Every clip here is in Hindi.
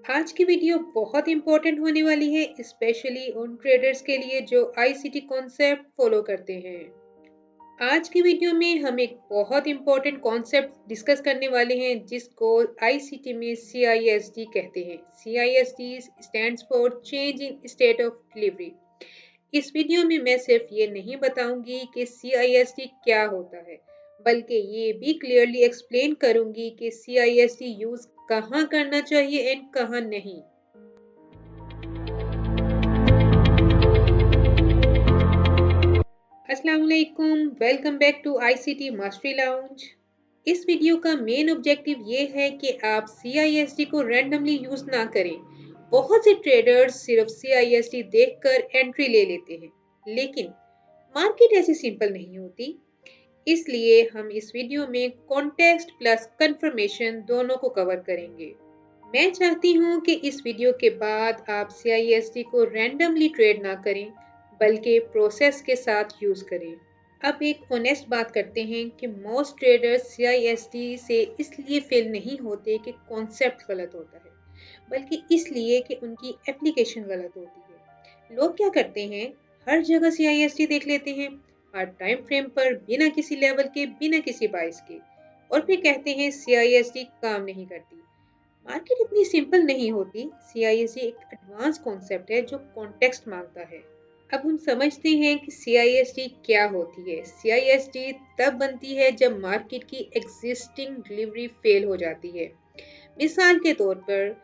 आज की वीडियो बहुत इंपॉर्टेंट होने वाली है, स्पेशली उन ट्रेडर्स के लिए जो आईसीटी कॉन्सेप्ट फॉलो करते हैं। आज की वीडियो में हम एक बहुत इंपॉर्टेंट कॉन्सेप्ट डिस्कस करने वाले हैं जिसको आईसीटी में सीआईएसडी कहते हैं। CISD stands for change in state of delivery. इस वीडियो में मैं सिर्फ ये नहीं बताऊंगी कि सीआईएसडी क्या होता है, बल्कि ये भी क्लियरली एक्सप्लेन करूंगी कि सीआईएसडी यूज कहाँ करना चाहिए एंड कहाँ नहीं। अस्सलाम वालेकुम, welcome back to ICT Mastery Lounge. इस वीडियो का मेन ऑब्जेक्टिव ये है कि आप सीआईएसडी को रैंडमली यूज ना करें। बहुत से ट्रेडर्स सिर्फ सीआईएसडी देखकर एंट्री ले लेते हैं, लेकिन मार्केट ऐसी सिंपल नहीं होती। इसलिए हम इस वीडियो में कॉन्टेक्स्ट प्लस कंफर्मेशन दोनों को कवर करेंगे। मैं चाहती हूँ कि इस वीडियो के बाद आप सीआईएसडी को रैंडमली ट्रेड ना करें, बल्कि प्रोसेस के साथ यूज करें। अब एक ऑनेस्ट बात करते हैं कि मोस्ट ट्रेडर्स सीआईएसडी से इसलिए फेल नहीं होते कि कॉन्सेप्ट गलत होता है, बल्कि इसलिए कि उनकी एप्लीकेशन गलत होती है। लोग क्या करते हैं, हर जगह सीआईएसडी देख लेते हैं, हर टाइम फ्रेम पर, बिना किसी लेवल के, बिना किसी बाइस के, और फिर कहते हैं सीआईएसडी काम नहीं करती। मार्केट इतनी सिंपल नहीं होती। सीआईएसडी एक एडवांस कॉन्सेप्ट है जो कॉन्टेक्स्ट मांगता है। अब हम समझते हैं कि सीआईएसडी क्या होती है। सीआईएसडी तब बनती है जब मार्केट की एग्जिस्टिंग डिलीवरी फेल हो जाती है। मिसाल के तौर पर,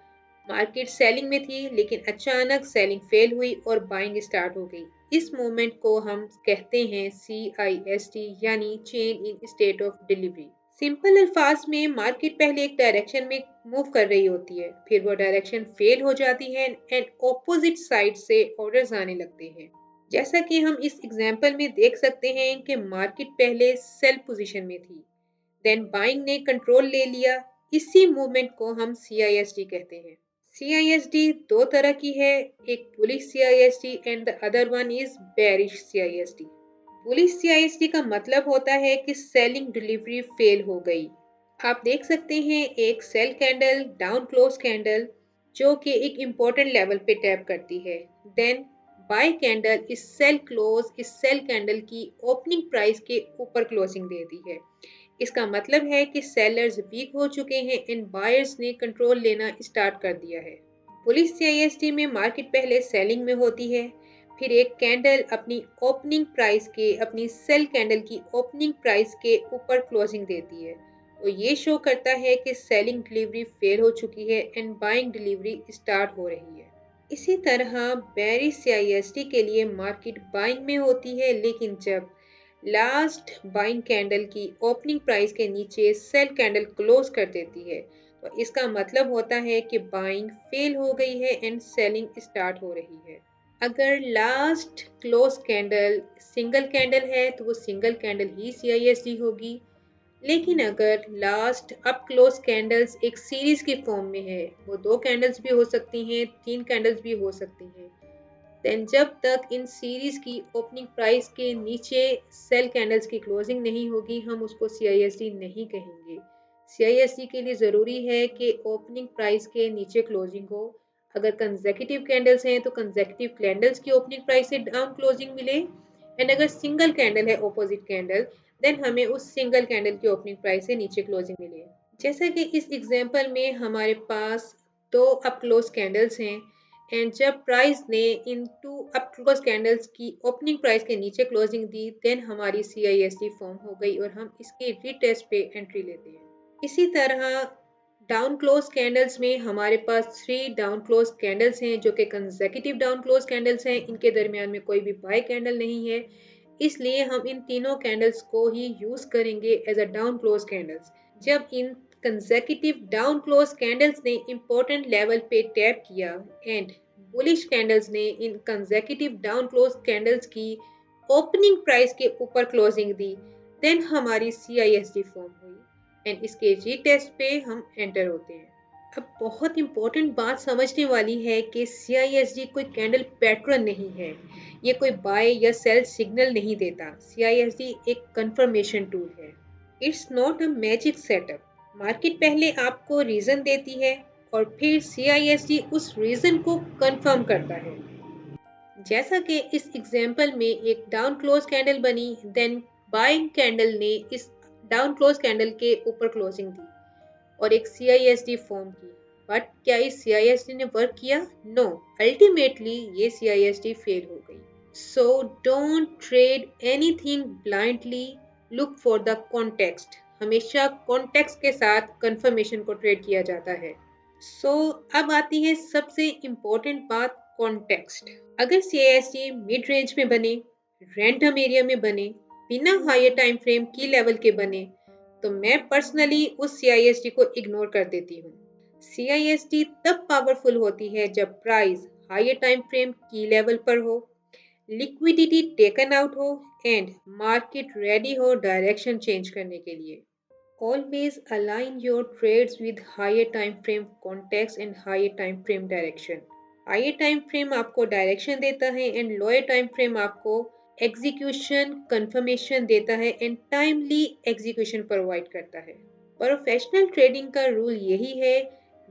मार्केट सेलिंग में थी लेकिन अचानक सेलिंग फेल हुई और बाइंग स्टार्ट हो गई। इस मोमेंट को हम कहते हैं सीआईएसडी, यानी change in state of delivery. Simple अल्फाज में, मार्केट पहले एक डायरेक्शन में मूव कर रही होती है, फिर वो डायरेक्शन फेल हो जाती है एंड ऑपोजिट साइड से ऑर्डर्स आने लगते हैं। जैसा कि हम इस एग्जांपल में देख सकते हैं कि मार्केट पहले सेल पोजीशन में थी, देन बाइंग ने कंट्रोल ले लिया। इसी मूवमेंट को हम सीआईएसडी कहते हैं। सीआईएसडी दो तरह की है, एक bullish CISD and the other one is bearish CISD. Bullish CISD का मतलब होता है कि सेलिंग डिलीवरी फेल हो गई। आप देख सकते हैं एक sell candle, down close candle, जो कि एक इम्पोर्टेंट लेवल पे टैप करती है। देन बाय कैंडल इस सेल कैंडल की ओपनिंग प्राइस के ऊपर क्लोजिंग देती है। इसका मतलब है कि सेलर्स वीक हो चुके हैं एंड बायर्स ने कंट्रोल लेना स्टार्ट कर दिया है। बुलिश सीआईएसडी में मार्केट पहले सेलिंग में होती है, फिर एक कैंडल अपनी सेल कैंडल की ओपनिंग प्राइस के ऊपर क्लोजिंग देती है, तो ये शो करता है कि सेलिंग डिलीवरी फेल हो चुकी है एंड बाइंग डिलीवरी स्टार्ट हो रही है। इसी तरह बेरिश सीआईएसडी के लिए मार्केट बाइंग में होती है, लेकिन जब लास्ट बाइंग कैंडल की ओपनिंग प्राइस के नीचे सेल कैंडल क्लोज कर देती है, तो इसका मतलब होता है कि बाइंग फेल हो गई है एंड सेलिंग स्टार्ट हो रही है। अगर last close candle single candle है तो वो सिंगल कैंडल ही सीआईएसडी होगी, लेकिन अगर लास्ट अप क्लोज कैंडल्स एक सीरीज की फॉर्म में है, वो 2 कैंडल्स भी हो सकती हैं, 3 कैंडल्स भी हो सकती हैं, देन जब तक इन सीरीज की ओपनिंग प्राइस के नीचे सेल कैंडल्स की क्लोजिंग नहीं होगी, हम उसको सीआईएसडी नहीं कहेंगे। सीआईएसडी के लिए ज़रूरी है कि ओपनिंग प्राइस के नीचे क्लोजिंग हो। अगर कंसेक्यूटिव कैंडल्स हैं तो कंसेक्यूटिव कैंडल्स की ओपनिंग प्राइस से डाउन क्लोजिंग मिले, एंड अगर सिंगल कैंडल है अपोजिट कैंडल, देन हमें उस सिंगल कैंडल की ओपनिंग प्राइस से नीचे क्लोजिंग मिले। जैसा कि इस एग्जांपल में हमारे पास 2 अप क्लोज कैंडल्स हैं, एंड जब प्राइस ने इन 2 अप क्लोज कैंडल्स की ओपनिंग प्राइस के नीचे क्लोजिंग दी, देन हमारी सीआईएसडी फॉर्म हो गई और हम इसके रीटेस्ट पे एंट्री लेते हैं। इसी तरह डाउन क्लोज कैंडल्स में हमारे पास 3 डाउन क्लोज कैंडल्स हैं जो कि कंसेक्यूटिव डाउन क्लोज कैंडल्स हैं। इनके दरमियान में कोई भी बाय कैंडल नहीं है, इसलिए हम इन तीनों कैंडल्स को ही यूज करेंगे as a down close candles. जब इन कंसेक्यूटिव डाउन क्लोज कैंडल्स ने इंपॉर्टेंट लेवल पे टैप किया एंड बुलिश कैंडल्स ने इन कंसेक्यूटिव डाउन क्लोज कैंडल्स की ओपनिंग प्राइस के ऊपर क्लोजिंग दी, देन हमारी सीआईएसडी फॉर्म हुई एंड इसके रीटेस्ट पे हम एंटर होते हैं। अब बहुत इंपॉर्टेंट बात समझने वाली है कि सीआईएसडी कोई कैंडल पैटर्न नहीं है, ये कोई बाय या सेल सिग्नल नहीं देता। सीआईएसडी एक कंफर्मेशन टूल है। It's not a magic setup. Market पहले आपको रीजन देती है और फिर CISD उस रीजन को कंफर्म करता है। जैसा कि इस एग्जांपल में एक डाउन क्लोज कैंडल बनी, देन बाइंग कैंडल ने इस डाउन क्लोज कैंडल के ऊपर क्लोजिंग दी और एक CISD फॉर्म की। बट क्या इस CISD ने वर्क किया? नो, अल्टीमेटली ये CISD फेल हो गई। So don't trade anything blindly, look for the context. हमेशा कॉन्टेक्स्ट के साथ कंफर्मेशन को ट्रेड किया जाता है। अब आती है सबसे इम्पोर्टेंट बात, कॉन्टेक्स्ट। अगर CISD मिड रेंज में बने, रैंडम एरिया में बने, बिना हायर टाइम फ्रेम की लेवल के बने, तो मैं पर्सनली उस CISD को इग्नोर कर देती हूँ। CISD तब पावरफुल होती है जब प्राइस हायर टाइम फ्रेम की लेवल पर हो, लिक्विडिटी टेकन आउट हो एंड मार्केट रेडी हो डायरेक्शन चेंज करने के लिए। Always align your trades with higher time frame context and higher time frame direction. Higher time frame आपको डायरेक्शन देता है एंड लोअर टाइम फ्रेम आपको एग्जीक्यूशन कंफर्मेशन देता है एंड टाइमली एग्जीक्यूशन प्रोवाइड करता है। प्रोफेशनल ट्रेडिंग का रूल यही है,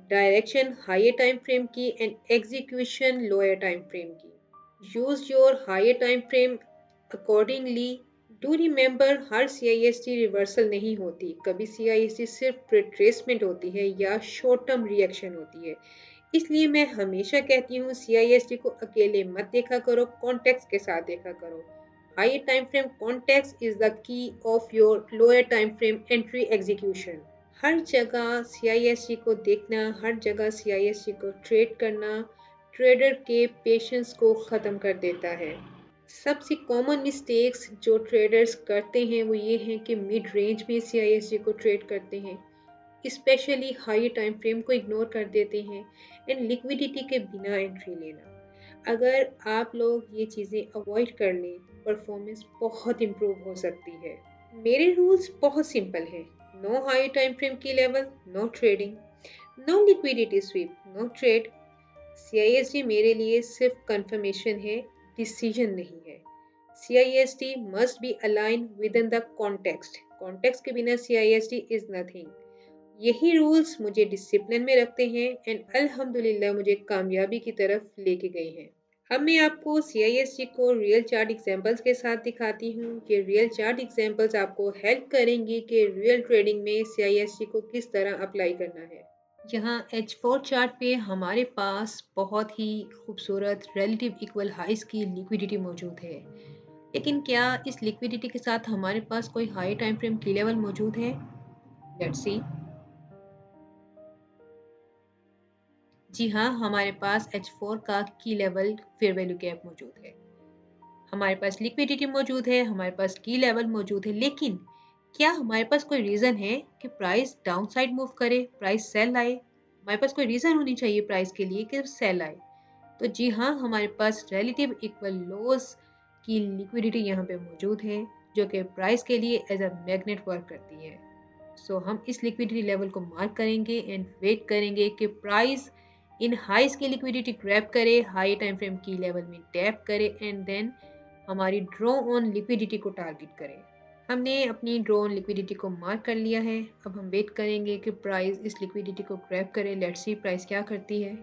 डायरेक्शन हायर टाइम फ्रेम की and execution lower time frame की। Use your higher time frame accordingly. Do remember, हर CISD रिवर्सल नहीं होती, कभी CISD सिर्फ रिट्रेसमेंट होती है या शॉर्ट टर्म रिएक्शन होती है। इसलिए मैं हमेशा कहती हूँ CISD को अकेले मत देखा करो, कॉन्टेक्स्ट के साथ देखा करो। Higher time frame context is the key of your lower time frame entry execution. हर जगह CISD को देखना, हर जगह CISD को ट्रेड करना ट्रेडर के पेशेंस को ख़त्म कर देता है। सबसे कॉमन मिस्टेक्स जो ट्रेडर्स करते हैं वो ये हैं कि मिड रेंज में CISD को ट्रेड करते हैं, स्पेशली हाई टाइम फ्रेम को इग्नोर कर देते हैं एंड लिक्विडिटी के बिना एंट्री लेना। अगर आप लोग ये चीज़ें अवॉइड कर लें, परफॉर्मेंस बहुत इम्प्रूव हो सकती है। मेरे रूल्स बहुत सिंपल हैं, नो हाई टाइम फ्रेम की level, no trading, no liquidity sweep, no trade. CISD मेरे लिए सिर्फ कंफर्मेशन है, डिसीजन नहीं है। CISD must be aligned within the context. Context के बिना CISD is nothing. यही रूल्स मुझे डिसिप्लिन में रखते हैं एंड अल्हम्दुलिल्लाह मुझे कामयाबी की तरफ लेके गए हैं। अब मैं आपको CISD को रियल चार्ट एग्जांपल्स के साथ दिखाती हूँ कि रियल चार्ट एग्जांपल्स आपको हेल्प करेंगी कि रियल ट्रेडिंग में CISD को किस तरह अप्लाई करना है। यहाँ H4 चार्ट पे हमारे पास बहुत ही खूबसूरत रिलेटिव इक्वल हाइस की लिक्विडिटी मौजूद है, लेकिन क्या इस लिक्विडिटी के साथ हमारे पास कोई हाई टाइम फ्रेम की लेवल मौजूद है? Let's see. जी हाँ, हमारे पास H4 का की लेवल फेयर वैल्यू गैप मौजूद है, हमारे पास लिक्विडिटी मौजूद है, हमारे पास की लेवल मौजूद है, लेकिन क्या हमारे पास कोई रीज़न है कि प्राइस डाउन साइड मूव करे, प्राइस सेल आए? हमारे पास कोई रीज़न होनी चाहिए प्राइस के लिए कि सेल आए। तो जी हाँ, हमारे पास रिलेटिव इक्वल लॉस की लिक्विडिटी यहाँ पे मौजूद है, जो कि प्राइस के लिए एज अ मैग्नेट वर्क करती है। हम इस लिक्विडिटी लेवल को मार्क करेंगे एंड वेट करेंगे कि प्राइस इन हाइस की लिक्विडिटी ग्रैब करे, हाई टाइम फ्रेम की लेवल में टैप करे एंड देन हमारी ड्रॉ ऑन लिक्विडिटी को टारगेट करें। हमने अपनी ड्रॉ ऑन लिक्विडिटी को मार्क कर लिया है। अब हम वेट करेंगे कि प्राइस इस लिक्विडिटी को ग्रैब करे। लेट्स सी प्राइस क्या करती है।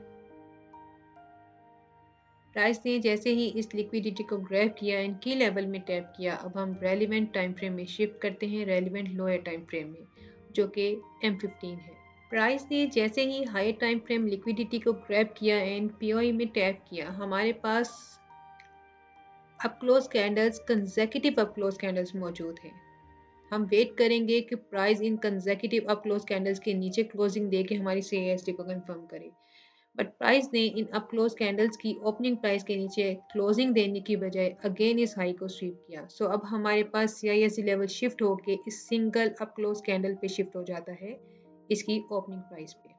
प्राइस ने जैसे ही इस लिक्विडिटी को ग्रैब किया एंड की लेवल में टैप किया, अब हम रेलिवेंट टाइम फ्रेम में शिफ्ट करते हैं, रेलिवेंट लोअर टाइम फ्रेम में, जो कि M15 है। प्राइस ने जैसे ही हाई टाइम फ्रेम लिक्विडिटी को ग्रैब किया एंड POI में टैप किया, हमारे पास up close candles, consecutive up close candles मौजूद हैं। हम वेट करेंगे कि प्राइस इन कंसेक्यूटिव अप क्लोज कैंडल्स के नीचे क्लोजिंग दे के हमारी CISD को कंफर्म करे। बट प्राइस ने इन अप क्लोज कैंडल्स की ओपनिंग प्राइस के नीचे क्लोजिंग देने की बजाय अगेन इस हाई को स्वीप किया। अब हमारे पास CISD लेवल शिफ्ट होके इस सिंगल अप क्लोज कैंडल पे शिफ्ट हो जाता है, इसकी ओपनिंग प्राइस पे।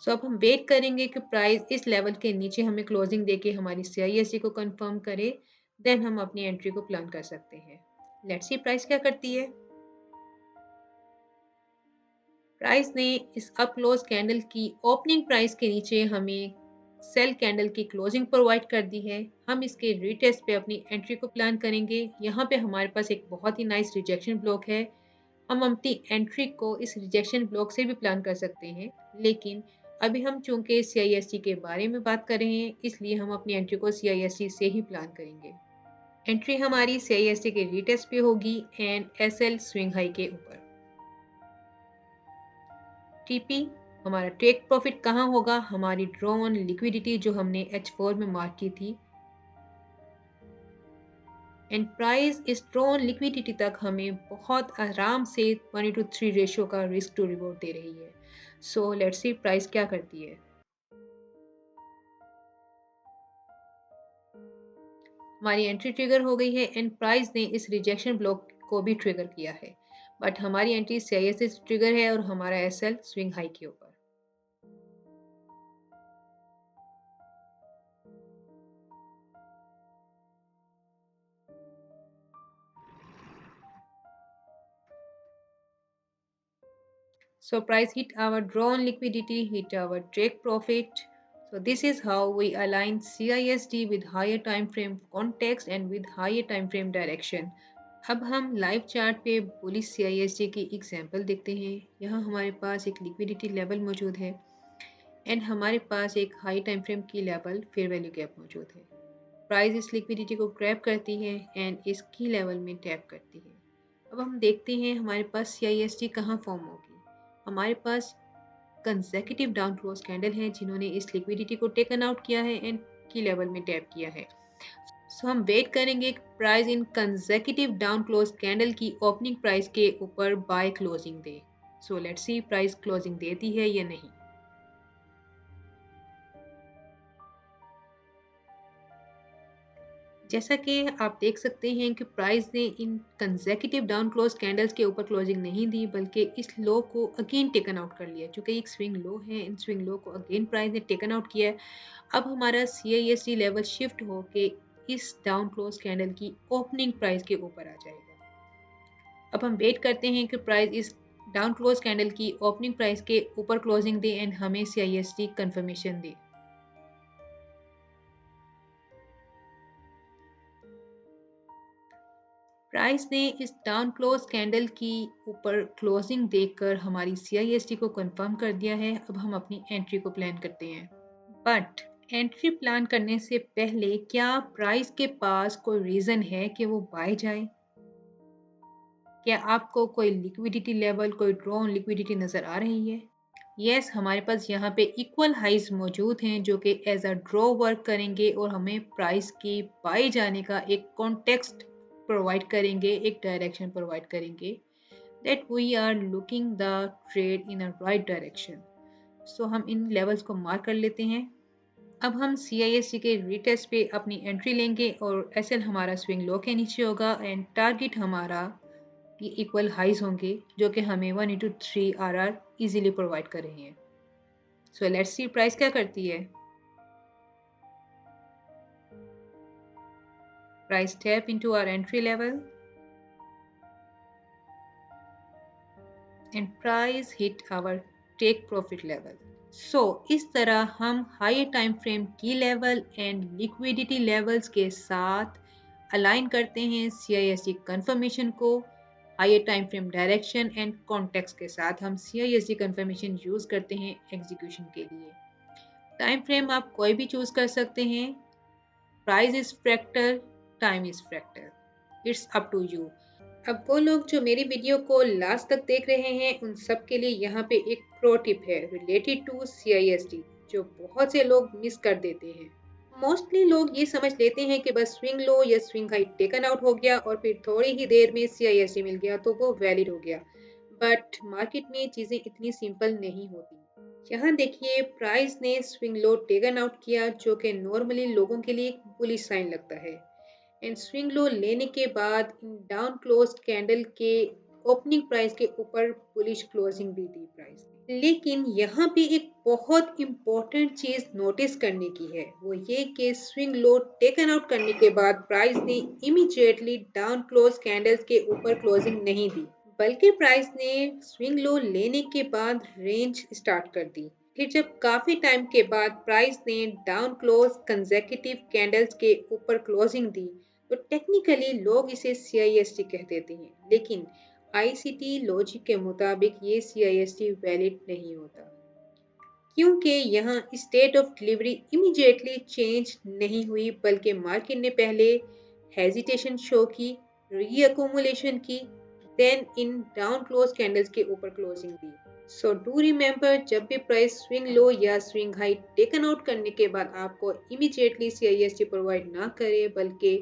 अब हम वेट करेंगे कि प्राइस इस लेवल के नीचे हमें क्लोजिंग देके हमारी CISD को कंफर्म करे, देन हम अपनी एंट्री को प्लान कर सकते हैं। लेट्स सी प्राइस क्या करती है। प्राइस ने इस अप क्लोज कैंडल की ओपनिंग प्राइस के नीचे हमें सेल कैंडल की क्लोजिंग प्रोवाइड कर दी है। हम इसके रीटेस्ट पे अपनी एंट्री को प्लान करेंगे। यहाँ पे हमारे पास एक बहुत ही नाइस रिजेक्शन ब्लॉक है, हम अपनी एंट्री को इस रिजेक्शन ब्लॉक से भी प्लान कर सकते हैं, लेकिन अभी हम चूंकि CIST के बारे में बात कर रहे हैं, इसलिए हम अपनी एंट्री को CIST से ही प्लान करेंगे। एंट्री हमारी CIST के रीटेस्ट पे होगी एंड SL स्विंग हाई के ऊपर। TP हमारा टेक प्रॉफिट कहाँ होगा? हमारी ड्रॉन लिक्विडिटी जो हमने H4 में मार्क की थी, एंड प्राइस इस ड्रॉन लिक्विडिटी तक हमें बहुत आराम से 1:3 रेशियो का रिस्क टू रिवॉर्ड दे रही है। सो लेट्स सी प्राइस क्या करती है। हमारी एंट्री ट्रिगर हो गई है एंड प्राइस ने इस रिजेक्शन ब्लॉक को भी ट्रिगर किया है, बट हमारी एंट्री CIST से ट्रिगर है और हमारा SL स्विंग हाई के ऊपर। So price hit our drawn liquidity, hit our take profit. So this is how we align CISD with higher time frame context and with higher time frame direction. अब हम लाइव चार्ट पे बुलिश CISD की एग्जांपल देखते हैं। यहाँ हमारे पास एक लिक्विडिटी लेवल मौजूद है एंड हमारे पास एक हाई टाइम फ्रेम की लेवल फेयर वैल्यू गैप मौजूद है। प्राइस इस लिक्विडिटी को ग्रैब करती है एंड इस की लेवल में टैप करती है। अब हम देखते हैं हमारे पास CISD कहाँ फॉर्म होगी। हमारे पास कंसेक्यूटिव डाउन क्लोज कैंडल हैं जिन्होंने इस लिक्विडिटी को टेकन आउट किया है एंड की लेवल में टैप किया है। सो हम वेट करेंगे प्राइस इन कंसेक्यूटिव डाउन क्लोज कैंडल की ओपनिंग प्राइस के ऊपर by closing they. So let's see price closing देती है या नहीं। जैसा कि आप देख सकते हैं कि प्राइस ने इन कंसेक्यूटिव डाउन क्लोज कैंडल्स के ऊपर क्लोजिंग नहीं दी, बल्कि इस लो को अगेन टेकन आउट कर लिया। चूंकि एक स्विंग लो है, इन स्विंग लो को अगेन प्राइस ने टेकन आउट किया है। अब हमारा CISD लेवल शिफ्ट होके इस डाउन क्लोज कैंडल की ओपनिंग प्राइस के ऊपर आ जाएगा। अब हम वेट करते हैं कि प्राइस इस डाउन क्लोज कैंडल की ओपनिंग प्राइस के ऊपर क्लोजिंग दे एंड हमें CISD कंफर्मेशन दे। प्राइस ने इस डाउन क्लोज कैंडल की ऊपर क्लोजिंग देखकर हमारी CISD को कंफर्म कर दिया है। अब हम अपनी एंट्री को प्लान करते हैं, बट एंट्री प्लान करने से पहले क्या प्राइस के पास कोई रीजन है कि वो बाय जाए? क्या आपको कोई लिक्विडिटी लेवल, कोई ड्रॉन लिक्विडिटी नजर आ रही है? यस, हमारे पास यहाँ पे इक्वल हाइज मौजूद हैं जो कि एज अ ड्रॉ वर्क करेंगे और हमें प्राइस की बाय जाने का एक कॉन्टेक्स्ट प्रोवाइड करेंगे, एक डायरेक्शन प्रोवाइड करेंगे that we are looking the trade in a right direction. So हम इन लेवल्स को मार्क कर लेते हैं। अब हम CISD के रिटेस्ट पे अपनी एंट्री लेंगे और SL हमारा स्विंग लो के नीचे होगा एंड टारगेट हमारा ये इक्वल हाइज होंगे जो कि हमें 1:3 RR इजीली प्रोवाइड कर रही हैं। सो लेट्स सी प्राइस क्या करती है। Price tap into our entry level and price hit our take profit level. So इस तरह हम हाई टाइम फ्रेम की लेवल एंड लिक्विडिटी लेवल्स के साथ अलाइन करते हैं CISD कंफर्मेशन को। Higher time frame direction and context के साथ हम CISD कंफर्मेशन यूज करते हैं एग्जीक्यूशन के लिए। टाइम फ्रेम आप कोई भी चूज कर सकते हैं। Price is fractal, time is fractal, it's up to you. अब वो लोग जो मेरी वीडियो को लास्ट तक देख रहे हैं उन सब के लिए यहाँ पे एक प्रो टिप है रिलेटेड टू CISD जो बहुत से लोग मिस कर देते हैं। मोस्टली लोग ये समझ लेते हैं कि बस स्विंग लो या स्विंग हाई टेकन आउट हो गया और फिर थोड़ी ही देर में CISD मिल गया तो वो वैलिड हो गया, बट मार्केट में चीजें इतनी सिंपल नहीं होती। यहाँ देखिए प्राइस ने स्विंग लो टेकन आउट किया जो कि नॉर्मली लोगों के लिए एक बुलिश साइन लगता है एंड स्विंग लो लेने के बाद इन डाउन क्लोज कैंडल के ओपनिंग प्राइस के ऊपर बुलिश क्लोजिंग भी दी प्राइस ने। लेकिन यहाँ पे एक बहुत इंपॉर्टेंट चीज नोटिस करने की है, वो ये कि स्विंग लो टेकन आउट करने के बाद प्राइस ने इमीडिएटली डाउन क्लोज कैंडल्स के ऊपर क्लोजिंग नहीं दी, बल्कि प्राइस ने स्विंग लो लेने के बाद रेंज स्टार्ट कर दी। फिर जब काफी टाइम के बाद प्राइस ने डाउन क्लोज कंसेक्यूटिव कैंडल्स के ऊपर क्लोजिंग दी तो टेक्निकली लोग इसे CISD कह देते हैं, लेकिन आईसीटी लॉजिक के मुताबिक ये सीआईएसटी वैलिड नहीं होता क्योंकि यहाँ state of delivery immediately change नहीं हुई बल्कि मार्केट ने पहले हेजिटेशन शो की, रीअकोमुलेशन की, then in down close candles के ऊपर closing the. So do remember, जब भी प्राइस स्विंग लो या स्विंग हाई टेकन आउट करने के बाद आपको इमीडिएटली सीआईएसटी प्रोवाइड ना करे बल्कि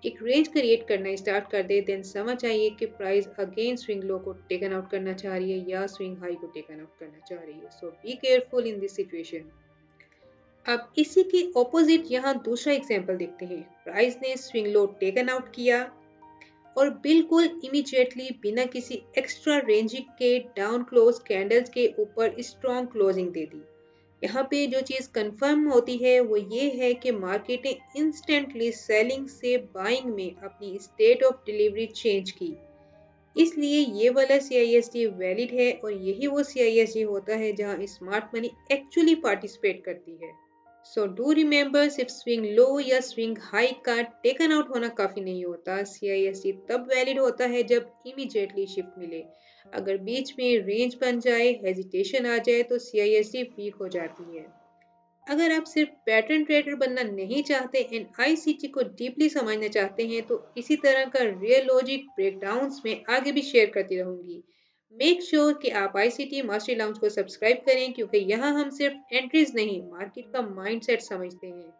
एक रेंज क्रिएट करना स्टार्ट कर दे, देन समझ आइए कि प्राइस अगेन स्विंग लो को टेकन आउट करना चाह रही है या स्विंग हाई को टेकन आउट करना चाह रही है। So be careful in this situation. अब इसी के ऑपोजिट यहाँ दूसरा एग्जांपल देखते हैं। प्राइस ने स्विंग लो टेकन आउट किया और बिल्कुल इमीडिएटली बिना किसी एक्स्ट्रा रेंजिंग के डाउन क्लोज कैंडल्स के ऊपर स्ट्रॉन्ग क्लोजिंग दे दी। यहाँ पे जो चीज़ कंफर्म होती है वो ये है कि मार्केट ने इंस्टेंटली सेलिंग से बाइंग में अपनी स्टेट ऑफ डिलीवरी चेंज की। इसलिए ये वाला सीआईएसडी वैलिड है और यही वो सीआईएसडी होता है जहां स्मार्ट मनी एक्चुअली पार्टिसिपेट करती है। सो डू रिमेंबर, सिर्फ स्विंग लो या स्विंग हाई का टेकन आउट होना काफी नहीं होता। सीआईएसडी तब वैलिड होता है जब इमीडिएटली शिफ्ट मिले। अगर बीच में रेंज बन जाए, हेजिटेशन आ जाए तो सीआईएसडी वीक हो जाती है। अगर आप सिर्फ पैटर्न ट्रेडर बनना नहीं चाहते एंड आईसीटी को डीपली समझना चाहते हैं तो इसी तरह का रियल लॉजिक ब्रेकडाउन्स में आगे भी शेयर करती रहूंगी। मेक श्योर कि आप आईसीटी मास्टरी लाउंज को सब्सक्राइब करें क्योंकि यहाँ हम सिर्फ एंट्रीज नहीं, मार्केट का माइंडसेट समझते हैं।